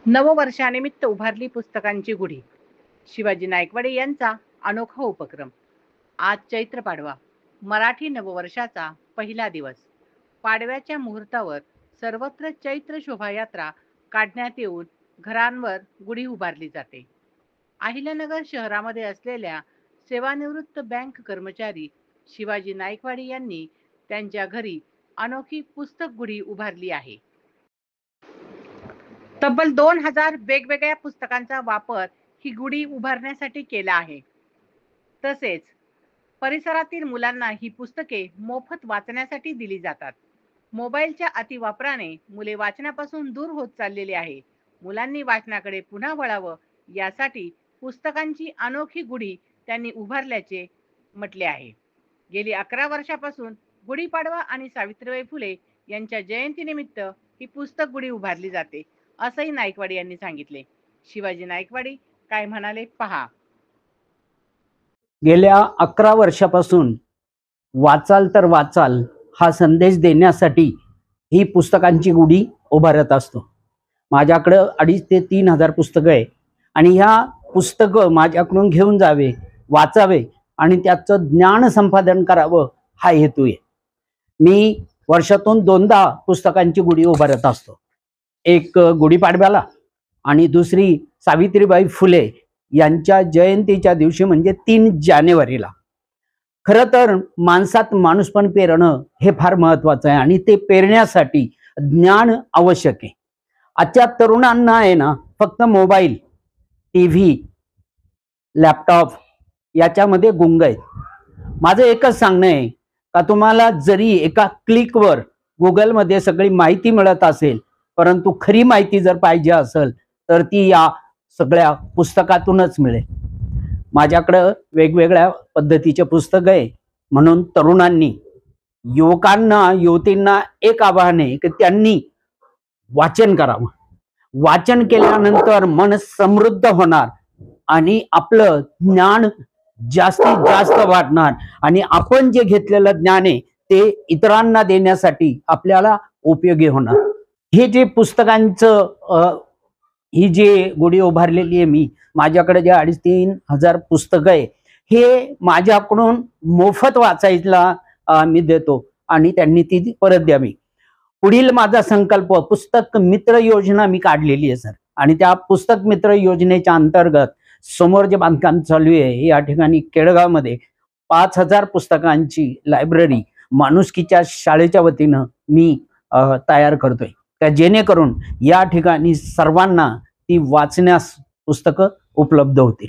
नववर्षानिमित्त उभारली पुस्तकांची गुढी. शिवाजी नायकवडे यांचा अनोखा उपक्रम. आज चैत्र पाडवा, मराठी नववर्षाचा पहिला दिवस. पाडव्याच्या मुहूर्तावर सर्वत्र चैत्र शोभायात्रा काढण्यात येऊन घरांवर गुढी उभारली जाते. अहिल्यानगर शहरामध्ये असलेल्या सेवानिवृत्त बँक कर्मचारी शिवाजी नायकवडे यांनी त्यांच्या घरी अनोखी पुस्तक गुढी उभारली आहे. तब्बल 2000 वेगवेगळ्या पुस्तकांचा वापर ही गुढी उभारण्यासाठी केला आहे. तसेच परिसरातील मुलांना ही पुस्तके मोफत वाचण्यासाठी दिली जातात. मोबाईलच्या अतिवापराने मुले वाचनापासून दूर होत चाललेली आहे. मुलांनी वाचनाकडे पुन्हा वळावं यासाठी पुस्तकांची अनोखी गुढी त्यांनी उभारल्याचे म्हटले आहे. गेली 11 वर्षापासून गुढीपाडवा आणि सावित्रीबाई फुले यांच्या जयंतीनिमित्त ही पुस्तक गुढी उभारली जाते, असंही नायकवडे यांनी सांगितले. शिवाजी नायकवडे काय म्हणाले पहा. गेल्या 11 वर्षापासून वाचाल तर वाचाल हा संदेश देण्यासाठी ही पुस्तकांची गुढी उभारत असतो. माझ्याकडं 2,500 ते 3,000 पुस्तकं आहे आणि ह्या पुस्तकं माझ्याकडून घेऊन जावे, वाचावे आणि त्याचं ज्ञान संपादन करावं हा हेतू आहे. मी वर्षातून 2दा पुस्तकांची गुढी उभारत असतो. एक गुढीपाडव्याला आणि दुसरी सावित्रीबाई फुले यांच्या जयंतीच्या दिवशी म्हणजे 3 जानेवारीला. खरं तर माणसात माणूसपण पेरणं हे फार महत्वाचं आहे आणि ते पेरण्यासाठी ज्ञान आवश्यक आहे. आजच्या तरुणांना आहे ना फक्त मोबाईल, टीव्ही, लॅपटॉप याच्यामध्ये गुंग आहेत. माझं एकच सांगणं आहे का तुम्हाला जरी एका क्लिकवर गुगलमध्ये सगळी माहिती मिळत असेल, परंतु खरी माहिती जर पाहिजे असेल तर ती या सगळ्या पुस्तकातूनच मिळेल. माझ्याकडं वेगवेगळ्या पद्धतीचे पुस्तक आहे. म्हणून तरुणांनी, युवकांना, युवतींना एक आवाहन आहे की त्यांनी वाचन करावं. वाचन केल्यानंतर मन समृद्ध होणार आणि आपलं ज्ञान जास्तीत जास्त वाढणार आणि आपण जे घेतलेलं ज्ञान आहे ते इतरांना देण्यासाठी आपल्याला उपयोगी होणार. हे जे पुस्तकांचं ही जी गुढी उभारलेली आहे मी, माझ्याकडे जे 2,500-3 हजार पुस्तकं आहे हे माझ्याकडून मोफत वाचायला मी देतो आणि त्यांनी ती परत द्यावी. पुढील माझा संकल्प पुस्तक मित्र योजना मी काढलेली आहे सर, आणि त्या पुस्तक मित्र योजनेच्या अंतर्गत समोर जे बांधकाम चालू आहे या ठिकाणी केळगावमध्ये 5,000 पुस्तकांची लायब्ररी माणुसकीच्या शाळेच्या वतीनं मी तयार करतोय, त्या जेणेकरून या ठिकाणी सर्वांना ती वाचण्यास पुस्तकं उपलब्ध होतील.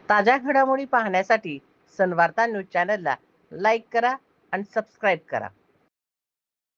ताज्या घडामोडी पाहण्यासाठी सनवार्ता न्यूज चॅनलला लाईक करा आणि सबस्क्राईब करा.